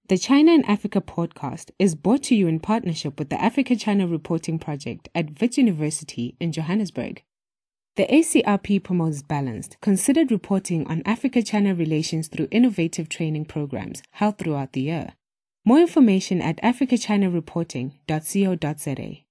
The China and Africa podcast is brought to you in partnership with the Africa-China Reporting Project at Wits University in Johannesburg. The ACRP promotes balanced, considered reporting on Africa-China relations through innovative training programs held throughout the year. More information at africachinareporting.co.za.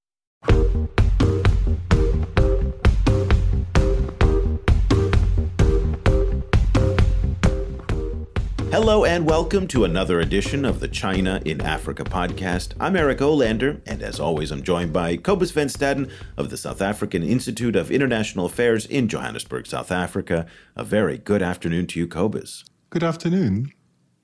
Hello and welcome to another edition of the China in Africa podcast. I'm Eric Olander, and as always, I'm joined by Cobus van Staden of the South African Institute of International Affairs in Johannesburg, South Africa. A very good afternoon to you, Cobus. Good afternoon.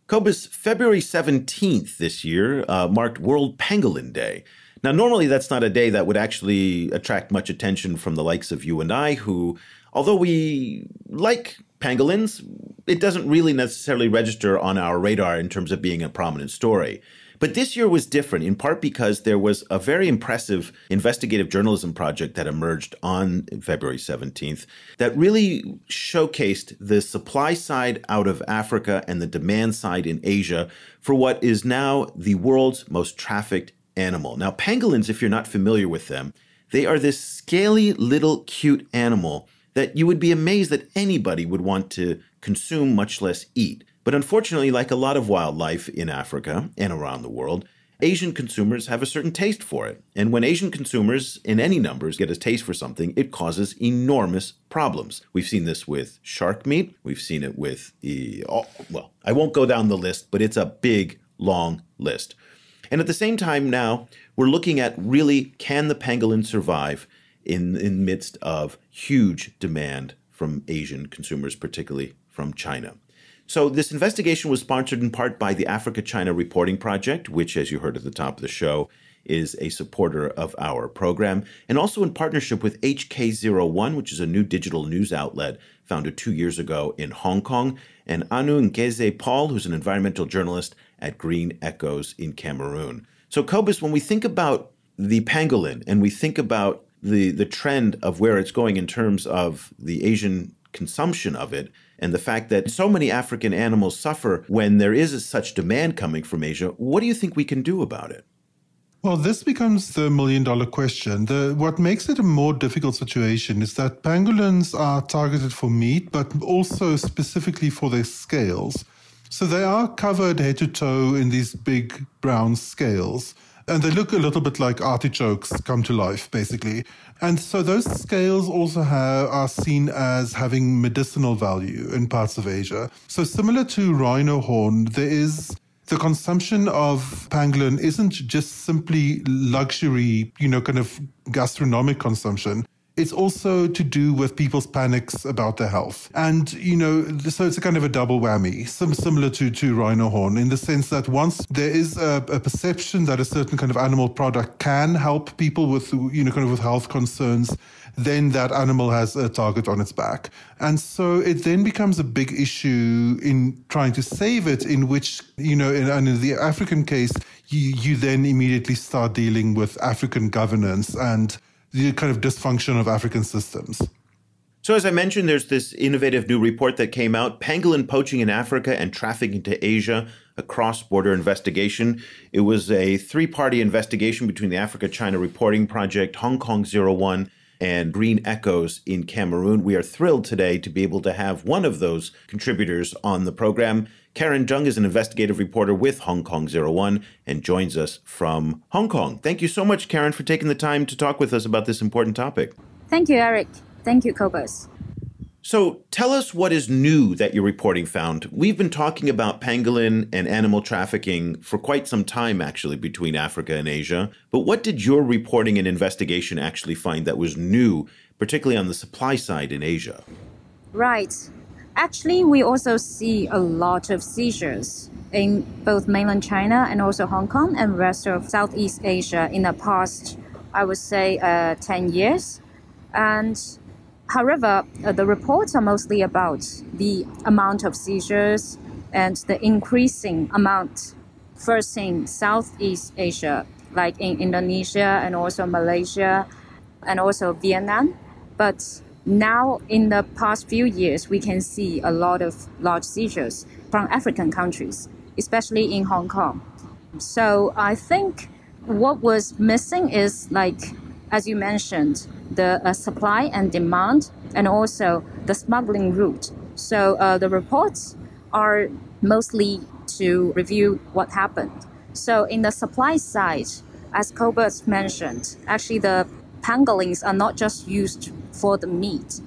Cobus, February 17th this year marked World Pangolin Day. Now, normally that's not a day that would actually attract much attention from the likes of you and I, who, although we like pangolins, it doesn't really necessarily register on our radar in terms of being a prominent story. But this year was different, in part because there was a very impressive investigative journalism project that emerged on February 17th that really showcased the supply side out of Africa and the demand side in Asia for what is now the world's most trafficked animal. Now, pangolins, if you're not familiar with them, they are this scaly little cute animal that you would be amazed that anybody would want to consume, much less eat. But unfortunately, like a lot of wildlife in Africa and around the world, Asian consumers have a certain taste for it. And when Asian consumers in any numbers get a taste for something, it causes enormous problems. We've seen this with shark meat. We've seen it with I won't go down the list, but it's a big, long list. And at the same time now, we're looking at really, can the pangolin survive in midst of huge demand from Asian consumers, particularly from China. So this investigation was sponsored in part by the Africa-China Reporting Project, which, as you heard at the top of the show, is a supporter of our program, and also in partnership with HK01, which is a new digital news outlet founded 2 years ago in Hong Kong, and Anu Nkeze Paul, who's an environmental journalist at Green Echoes in Cameroon. So, Cobus, when we think about the pangolin and we think about the trend of where it's going in terms of the Asian consumption of it, and the fact that so many African animals suffer when there is such demand coming from Asia, what do you think we can do about it? Well, this becomes the million-dollar question. What makes it a more difficult situation is that pangolins are targeted for meat, but also specifically for their scales. So they are covered head to toe in these big brown scales. And they look a little bit like artichokes come to life, basically. And so those scales also are seen as having medicinal value in parts of Asia. So similar to rhino horn, the consumption of pangolin isn't just simply luxury, kind of gastronomic consumption. It's also to do with people's panics about their health. And, so it's a kind of a double whammy, similar to rhino horn, in the sense that once there is a perception that a certain kind of animal product can help people with, with health concerns, then that animal has a target on its back. And so it then becomes a big issue in trying to save it, in which, in the African case, you then immediately start dealing with African governance and the kind of dysfunction of African systems. So as I mentioned, there's this innovative new report that came out, Pangolin Poaching in Africa and Trafficking to Asia, a cross-border investigation. It was a three-party investigation between the Africa-China Reporting Project, Hong Kong 01, and Green Echoes in Cameroon. We are thrilled today to be able to have one of those contributors on the program. Karen Chang is an investigative reporter with Hong Kong 01 and joins us from Hong Kong. Thank you so much, Karen, for taking the time to talk with us about this important topic. Thank you, Eric. Thank you, Cobus. So tell us what is new that your reporting found. We've been talking about pangolin and animal trafficking for quite some time, actually, between Africa and Asia. But what did your reporting and investigation actually find that was new, particularly on the supply side in Asia? Right. Actually, we also see a lot of seizures in both mainland China and also Hong Kong and rest of Southeast Asia in the past, I would say, 10 years. And however, the reports are mostly about the amount of seizures and the increasing amount first in Southeast Asia, like in Indonesia and also Malaysia and also Vietnam. But now, in the past few years, we can see a lot of large seizures from African countries, especially in Hong Kong. So I think what was missing is, like, as you mentioned, the supply and demand, and also the smuggling route. So the reports are mostly to review what happened. So in the supply side, as Cobus mentioned, actually the pangolins are not just used for the meat.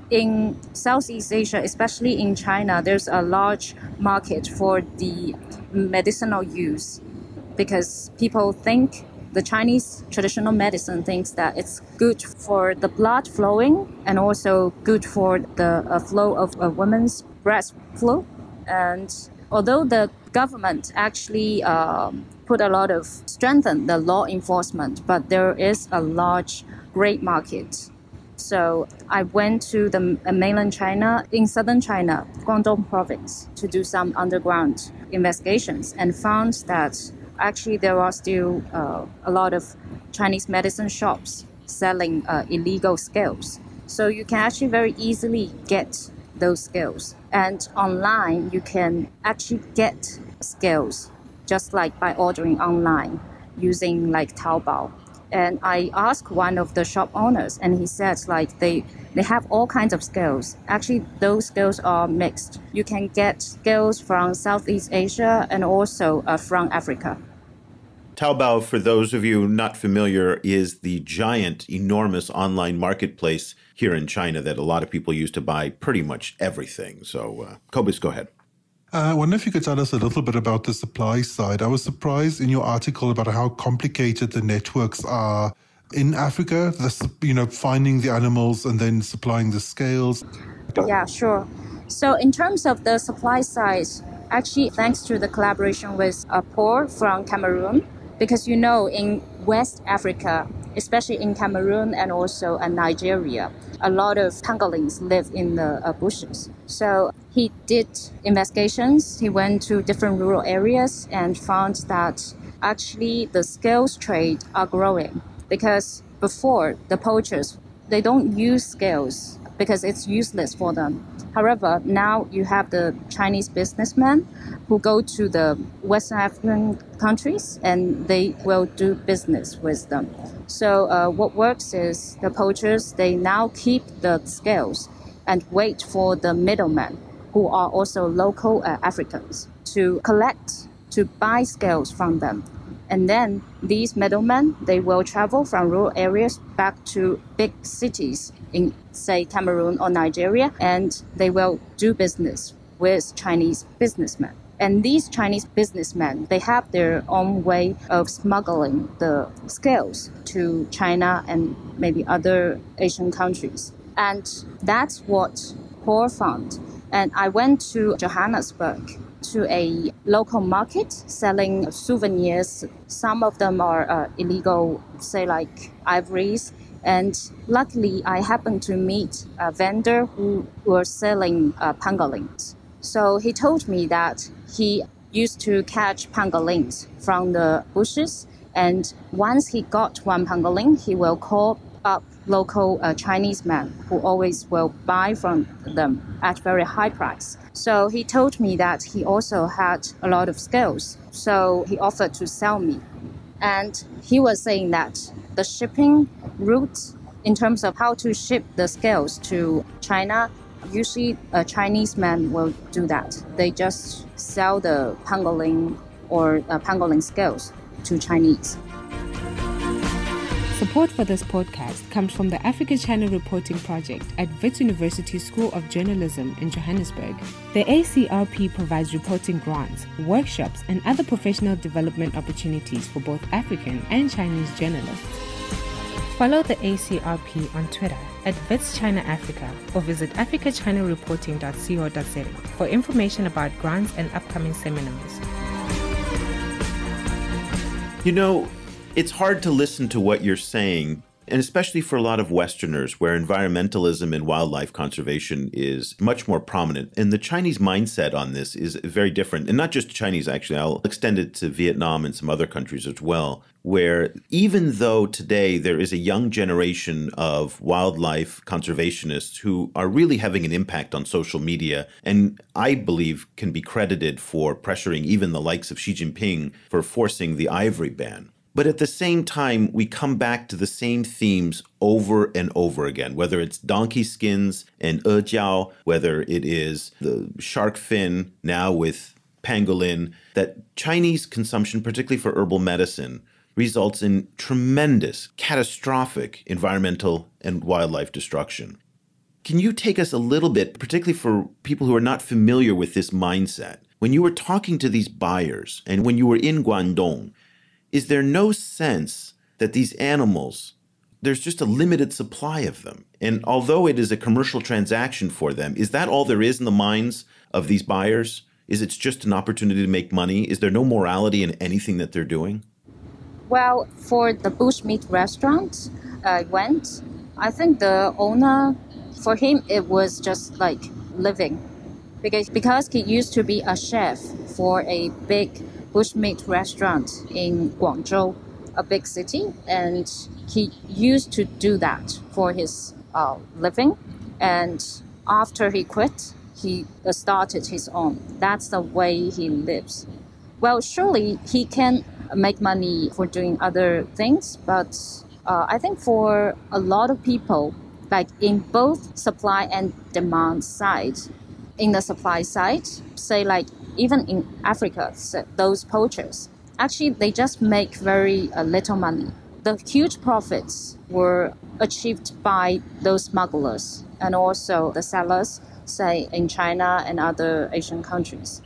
In Southeast Asia, especially in China, there's a large market for the medicinal use, because people think the Chinese traditional medicine thinks that it's good for the blood flowing and also good for the flow of a woman's breast flow. And although the government actually put a lot of strengthen the law enforcement, but there is a large gray market. So I went to the mainland China, in southern China, Guangdong province, to do some underground investigations and found that actually there are still a lot of Chinese medicine shops selling illegal scales. So you can actually very easily get those scales. And online, you can actually get scales just like by ordering online using like Taobao. And I asked one of the shop owners, and he said like they have all kinds of scales. Actually, those scales are mixed. You can get scales from Southeast Asia and also from Africa. Taobao, for those of you not familiar, is the giant, enormous online marketplace here in China that a lot of people use to buy pretty much everything. So, Cobus, go ahead. I wonder if you could tell us a little bit about the supply side. I was surprised in your article about how complicated the networks are in Africa, finding the animals and then supplying the scales. Yeah, sure. So in terms of the supply side, actually, thanks to the collaboration with Paul from Cameroon, because in West Africa, especially in Cameroon and also Nigeria, a lot of pangolins live in the bushes. So he did investigations. He went to different rural areas and found that actually the scales trade are growing, because before the poachers, they don't use scales because it's useless for them. However, now you have the Chinese businessmen who go to the West African countries and they will do business with them. So what works is the poachers, they now keep the scales and wait for the middlemen, who are also local Africans, to collect, to buy scales from them. And then these middlemen, they will travel from rural areas back to big cities in, say, Cameroon or Nigeria, and they will do business with Chinese businessmen. And these Chinese businessmen, they have their own way of smuggling the scales to China and maybe other Asian countries. And that's what Paul found. And I went to Johannesburg, to a local market selling souvenirs. Some of them are illegal, say like ivories. And luckily, I happened to meet a vendor who was selling pangolins. So he told me that he used to catch pangolins from the bushes. And once he got one pangolin, he will call up local Chinese men who always will buy from them at very high price. So he told me that he also had a lot of scales. So he offered to sell me. And he was saying that the shipping route, in terms of how to ship the scales to China, usually a Chinese man will do that. They just sell the pangolin or pangolin scales to Chinese. Support for this podcast comes from the Africa-China Reporting Project at Wits University School of Journalism in Johannesburg. The ACRP provides reporting grants, workshops, and other professional development opportunities for both African and Chinese journalists. Follow the ACRP on Twitter at Wits China Africa or visit africachinareporting.co.za for information about grants and upcoming seminars. It's hard to listen to what you're saying And especially for a lot of Westerners, where environmentalism and wildlife conservation is much more prominent. And the Chinese mindset on this is very different. And not just Chinese, actually. I'll extend it to Vietnam and some other countries as well, where even though today there is a young generation of wildlife conservationists who are really having an impact on social media, and I believe can be credited for pressuring even the likes of Xi Jinping for forcing the ivory ban. But at the same time, we come back to the same themes over and over again, whether it's donkey skins and jiao, whether it is the shark fin now with pangolin, that Chinese consumption, particularly for herbal medicine, results in tremendous, catastrophic environmental and wildlife destruction. Can you take us a little bit, particularly for people who are not familiar with this mindset, when you were talking to these buyers and when you were in Guangdong, is there no sense that these animals, there's just a limited supply of them? And although it is a commercial transaction for them, is that all there is in the minds of these buyers? Is it just an opportunity to make money? Is there no morality in anything that they're doing? Well, for the bushmeat restaurant I went, I think the owner, for him, it was just like living. Because he used to be a chef for a big bushmeat restaurant in Guangdong, a big city, and he used to do that for his living. And after he quit, he started his own. That's the way he lives. Well, surely he can make money for doing other things, but I think for a lot of people, like in both supply and demand side, in the supply side, say like even in Africa, so those poachers, actually they just make very little money. The huge profits were achieved by those smugglers and also the sellers, say in China and other Asian countries.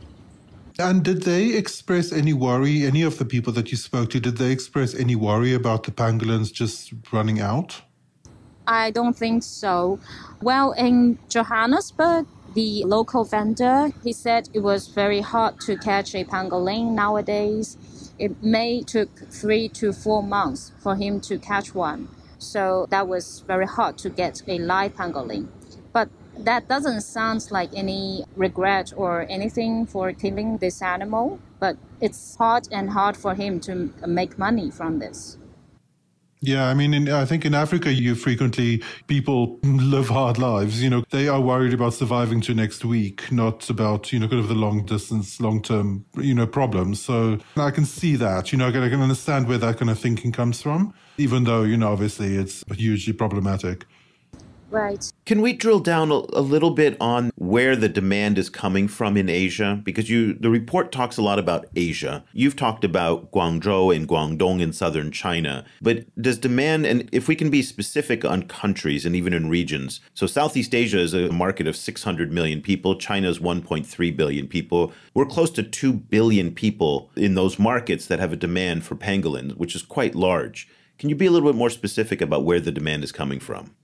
And did they express any worry, any of the people that you spoke to, did they express any worry about the pangolins just running out? I don't think so. Well, in Johannesburg, the local vendor, he said it was very hard to catch a pangolin nowadays. It may took 3 to 4 months for him to catch one. So that was very hard to get a live pangolin. But that doesn't sound like any regret or anything for killing this animal. But it's hard for him to make money from this. Yeah, I mean, I think in Africa, people live hard lives. They are worried about surviving to next week, not about, kind of the long-term, problems. So I can see that, I can understand where that kind of thinking comes from, even though, obviously it's hugely problematic. Right. Can we drill down a little bit on where the demand is coming from in Asia? Because the report talks a lot about Asia. You've talked about Guangzhou and Guangdong in southern China. But does demand, and if we can be specific on countries and even in regions, so Southeast Asia is a market of 600 million people. China's 1.3 billion people. We're close to 2 billion people in those markets that have a demand for pangolins, which is quite large. Can you be a little bit more specific about where the demand is coming from?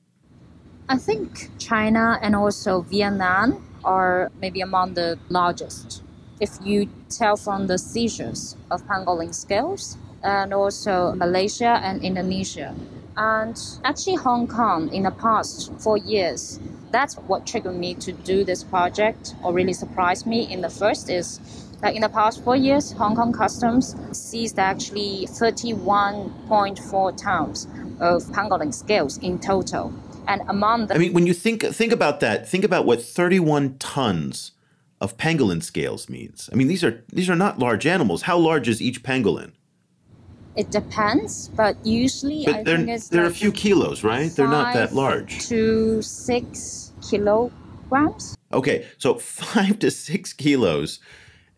I think China and also Vietnam are maybe among the largest. If you tell from the seizures of pangolin scales, and also Malaysia and Indonesia. And actually Hong Kong in the past 4 years, that's what triggered me to do this project or really surprised me in the first is that in the past 4 years, Hong Kong Customs seized actually 31.4 tons of pangolin scales in total. And among the... I mean, when you think about that, think about what 31 tons of pangolin scales means. I mean, these are not large animals. How large is each pangolin? It depends, but usually I think it's they're like a few kilos, right? They're not that large. 5 to 6 kilograms. Okay, so 5 to 6 kilos,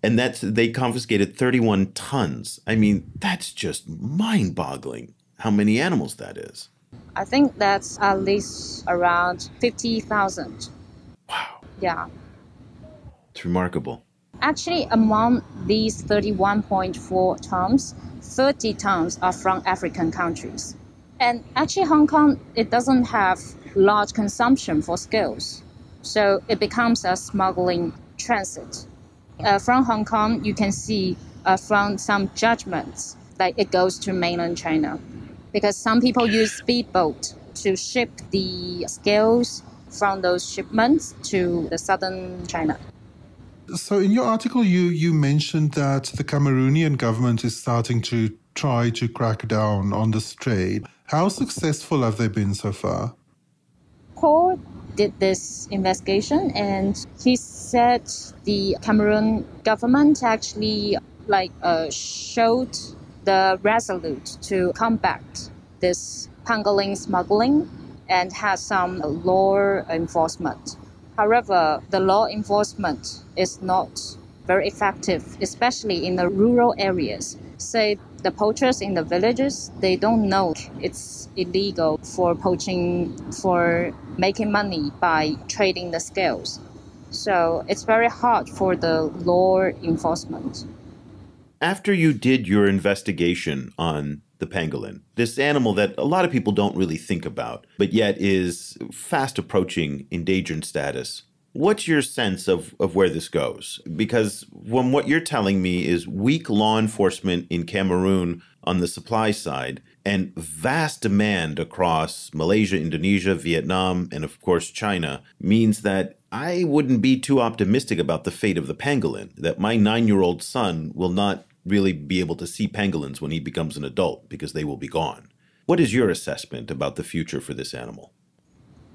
and they confiscated 31 tons. I mean, that's just mind-boggling how many animals that is. I think that's at least around 50,000. Wow. Yeah. It's remarkable. Actually, among these 31.4 tons, 30 tons are from African countries. And actually, Hong Kong, it doesn't have large consumption for scales. So it becomes a smuggling transit. From Hong Kong, you can see from some judgments, like it goes to mainland China. because some people use speedboat to ship the scales from those shipments to the southern China. So in your article, you mentioned that the Cameroonian government is starting to try to crack down on this trade. How successful have they been so far? Paul did this investigation, and he said the Cameroon government actually showed the resolute to combat this pangolin smuggling and has some law enforcement. However, the law enforcement is not very effective, especially in the rural areas. Say the poachers in the villages, they don't know it's illegal for poaching, for making money by trading the scales. So it's very hard for the law enforcement. After you did your investigation on the pangolin, this animal that a lot of people don't really think about, but yet is fast approaching endangered status, what's your sense of where this goes? Because from what you're telling me is weak law enforcement in Cameroon on the supply side and vast demand across Malaysia, Indonesia, Vietnam, and of course China means that I wouldn't be too optimistic about the fate of the pangolin, that my 9-year-old son will not really be able to see pangolins when he becomes an adult because they will be gone. What is your assessment about the future for this animal?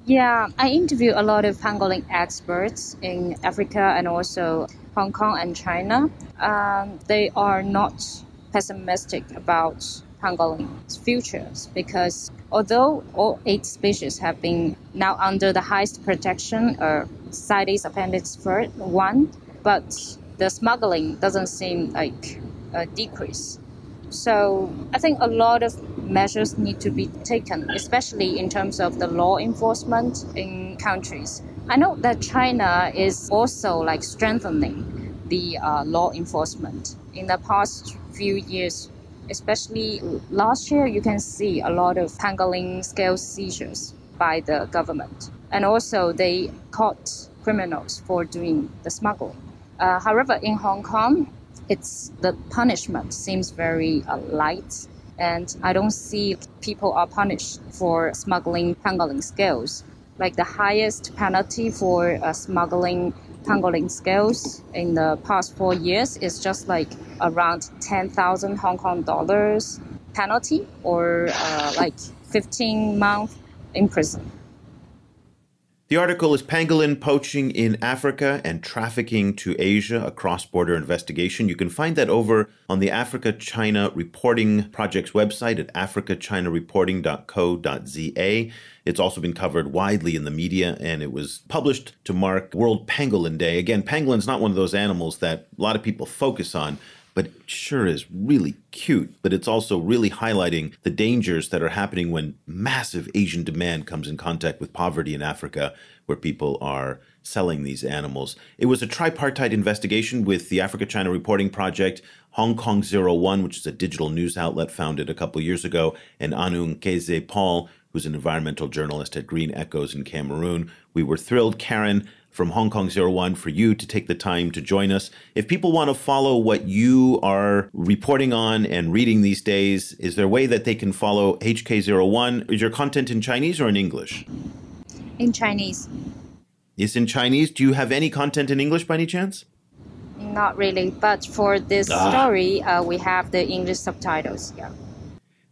Yeah, I interview a lot of pangolin experts in Africa and also Hong Kong and China. They are not pessimistic about pangolin's futures because although all 8 species have been now under the highest protection, CITES Appendix 1, but the smuggling doesn't seem like a decrease. So I think a lot of measures need to be taken, especially in terms of the law enforcement in countries. I know that China is also strengthening the law enforcement. In the past few years, especially last year, you can see a lot of pangolin scale seizures by the government. And also they caught criminals for doing the smuggling. However, in Hong Kong, the punishment seems very light, and I don't see people are punished for smuggling pangolin scales. Like the highest penalty for smuggling pangolin scales in the past 4 years is just around 10,000 Hong Kong dollars penalty or 15 months in prison. The article is Pangolin Poaching in Africa and Trafficking to Asia, a cross-border investigation. You can find that over on the Africa-China Reporting Project's website at africachinareporting.co.za. It's also been covered widely in the media, and it was published to mark World Pangolin Day. Again, pangolin's not one of those animals that a lot of people focus on, but it sure is really cute. But it's also really highlighting the dangers that are happening when massive Asian demand comes in contact with poverty in Africa, where people are selling these animals. It was a tripartite investigation with the Africa-China Reporting Project, Hong Kong 01, which is a digital news outlet founded a couple years ago, and Anu Nkeze Paul, who's an environmental journalist at Green Echoes in Cameroon. We were thrilled, Karen, from Hong Kong 01 for you to take the time to join us. If people want to follow what you are reporting on and reading these days, is there a way that they can follow HK01? Is your content in Chinese or in English? In Chinese. It's in Chinese. Do you have any content in English by any chance? Not really, but for this story, we have the English subtitles. Yeah.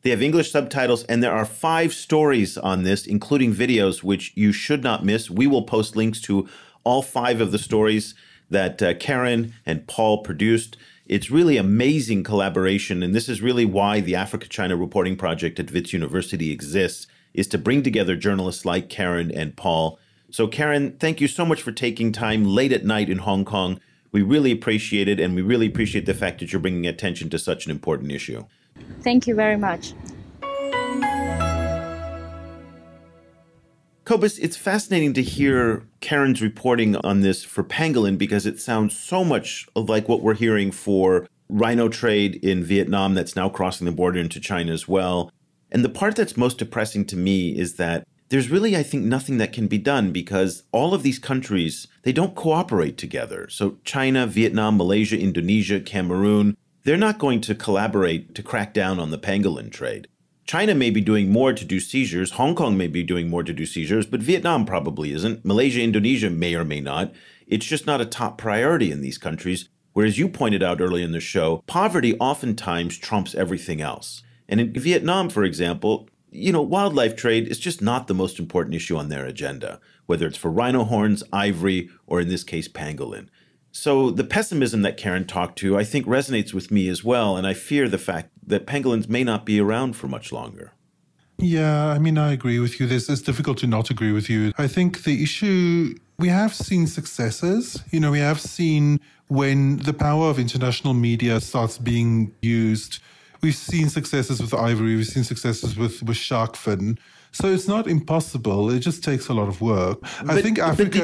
They have English subtitles, and there are 5 stories on this, including videos, which you should not miss. We will post links to all 5 of the stories that Karen and Paul produced. It's really amazing collaboration, and this is really why the Africa-China Reporting Project at Wits University exists, is to bring together journalists like Karen and Paul. So Karen, thank you so much for taking time late at night in Hong Kong. We really appreciate it, and we really appreciate the fact that you're bringing attention to such an important issue. Thank you very much. Cobus, it's fascinating to hear Karen's reporting on this for pangolin because it sounds so much like what we're hearing for rhino trade in Vietnam that's now crossing the border into China as well. And the part that's most depressing to me is that there's really, I think, nothing that can be done because all of these countries, they don't cooperate together. So China, Vietnam, Malaysia, Indonesia, Cameroon, they're not going to collaborate to crack down on the pangolin trade. China may be doing more to do seizures. Hong Kong may be doing more to do seizures, but Vietnam probably isn't. Malaysia, Indonesia may or may not. It's just not a top priority in these countries. Whereas you pointed out early in the show, poverty oftentimes trumps everything else. And in Vietnam, for example, wildlife trade is just not the most important issue on their agenda, whether it's for rhino horns, ivory, or in this case, pangolin. So the pessimism that Karen talked to, I think, resonates with me as well, and I fear the fact that pangolins may not be around for much longer. Yeah, I mean, I agree with you. It's difficult to not agree with you. I think the issue, we have seen successes. We have seen when the power of international media starts being used. We've seen successes with ivory. We've seen successes with shark fin. So it's not impossible. It just takes a lot of work. I think Africa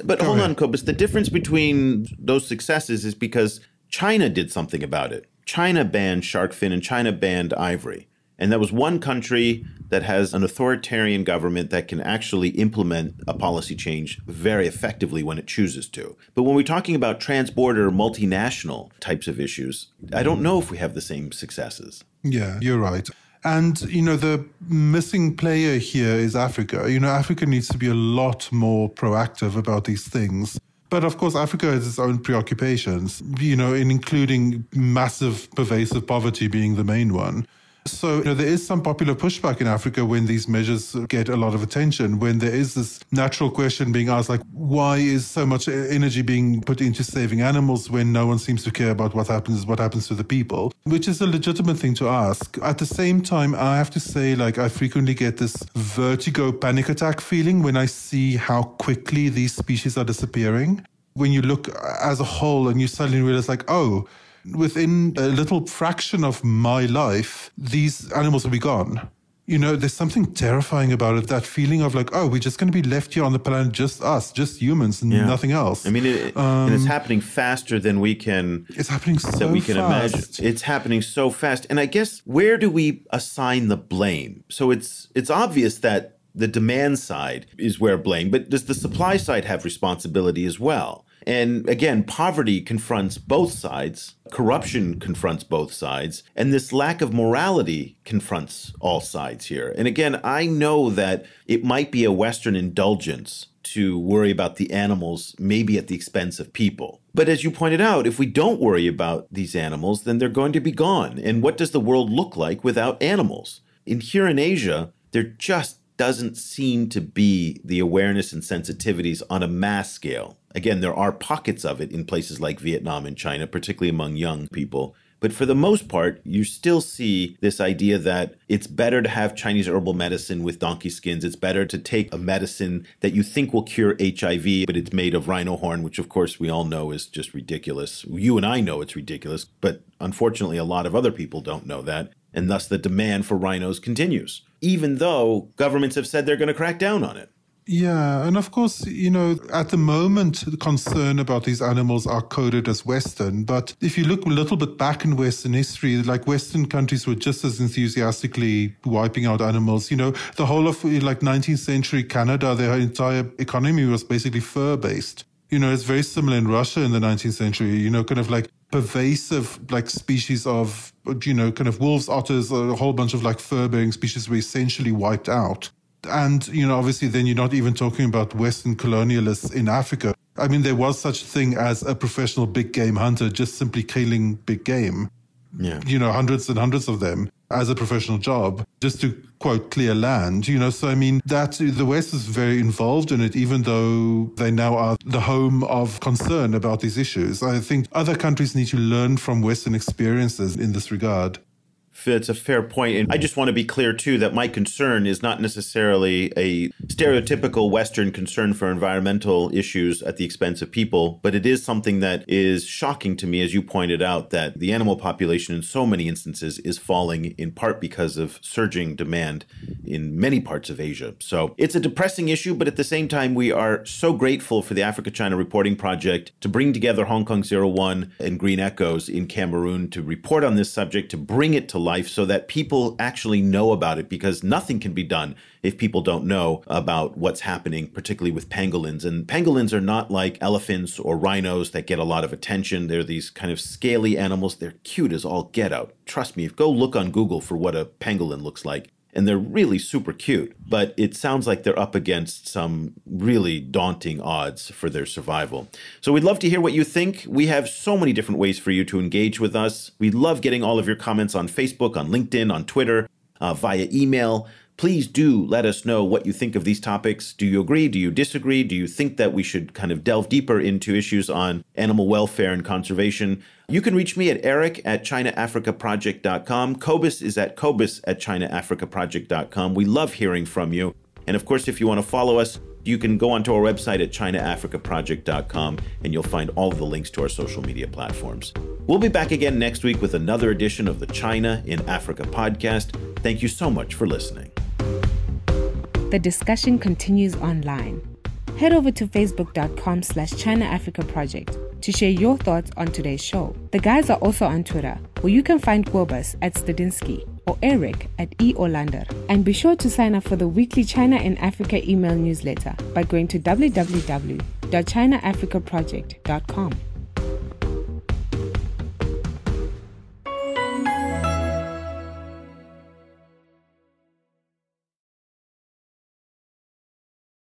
But hold on, Cobus. The difference between those successes is because China did something about it. China banned shark fin and China banned ivory. And that was one country that has an authoritarian government that can actually implement a policy change very effectively when it chooses to. But when we're talking about transborder, multinational types of issues, I don't know if we have the same successes. Yeah, you're right. And, the missing player here is Africa. Africa needs to be a lot more proactive about these things. But of course, Africa has its own preoccupations, including massive, pervasive poverty being the main one. So there is some popular pushback in Africa when these measures get a lot of attention, when there is this natural question being asked, like, why is so much energy being put into saving animals when no one seems to care about what happens to the people, which is a legitimate thing to ask. At the same time, I have to say, I frequently get this vertigo panic attack feeling when I see how quickly these species are disappearing. When you look as a whole and you suddenly realize, within a little fraction of my life, these animals will be gone. There's something terrifying about it, that feeling of we're just going to be left here on the planet, just us, just humans, and nothing else. I mean, and it's happening faster than we can. It's happening so that we can fast. Imagine. It's happening so fast. And I guess, where do we assign the blame? So it's obvious that the demand side is where blame, but does the supply side have responsibility as well? And again, poverty confronts both sides, corruption confronts both sides, and this lack of morality confronts all sides here. And again, I know that it might be a Western indulgence to worry about the animals, maybe at the expense of people. But as you pointed out, if we don't worry about these animals, then they're going to be gone. And what does the world look like without animals? Here in Asia, there just doesn't seem to be the awareness and sensitivities on a mass scale. Again, there are pockets of it in places like Vietnam and China, particularly among young people. But for the most part, you still see this idea that it's better to have Chinese herbal medicine with donkey skins. It's better to take a medicine that you think will cure HIV, but it's made of rhino horn, which of course we all know is just ridiculous. You and I know it's ridiculous, but unfortunately a lot of other people don't know that. And thus the demand for rhinos continues, even though governments have said they're going to crack down on it. Yeah, and of course, at the moment, the concern about these animals are coded as Western. But if you look a little bit back in Western history, Western countries were just as enthusiastically wiping out animals. The whole of 19th century Canada, their entire economy was basically fur-based. It's very similar in Russia in the 19th century, pervasive species of, wolves, otters, a whole bunch of fur-bearing species were essentially wiped out. And, obviously then you're not even talking about Western colonialists in Africa. I mean, there was such a thing as a professional big game hunter just simply killing big game. Yeah. Hundreds and hundreds of them as a professional job, just to, quote, clear land. So I mean, that the West is very involved in it, even though they now are the home of concern about these issues. I think other countries need to learn from Western experiences in this regard. It's a fair point. And I just want to be clear, too, that my concern is not necessarily a stereotypical Western concern for environmental issues at the expense of people, but it is something that is shocking to me, as you pointed out, that the animal population in so many instances is falling in part because of surging demand in many parts of Asia. So it's a depressing issue, but at the same time, we are so grateful for the Africa-China Reporting Project to bring together Hong Kong 01 and Green Echoes in Cameroon to report on this subject, to bring it to life so that people actually know about it, because nothing can be done if people don't know about what's happening, particularly with pangolins. And pangolins are not like elephants or rhinos that get a lot of attention. They're these kind of scaly animals. They're cute as all get out. Trust me, go look on Google for what a pangolin looks like. And they're really super cute, but it sounds like they're up against some really daunting odds for their survival. So we'd love to hear what you think. We have so many different ways for you to engage with us. We love getting all of your comments on Facebook, on LinkedIn, on Twitter, via email. Please do let us know what you think of these topics. Do you agree? Do you disagree? Do you think that we should kind of delve deeper into issues on animal welfare and conservation? You can reach me at eric@chinaafricaproject.com. Cobus is at cobus@chinaafricaproject.com. We love hearing from you. And of course, if you want to follow us, you can go onto our website at chinaafricaproject.com and you'll find all of the links to our social media platforms. We'll be back again next week with another edition of the China in Africa podcast. Thank you so much for listening. The discussion continues online. Head over to facebook.com/ChinaAfricaProject to share your thoughts on today's show. The guys are also on Twitter, where you can find Cobus @Stadinsky or Eric @eOlander. And be sure to sign up for the weekly China in Africa email newsletter by going to www.chinaafricaproject.com.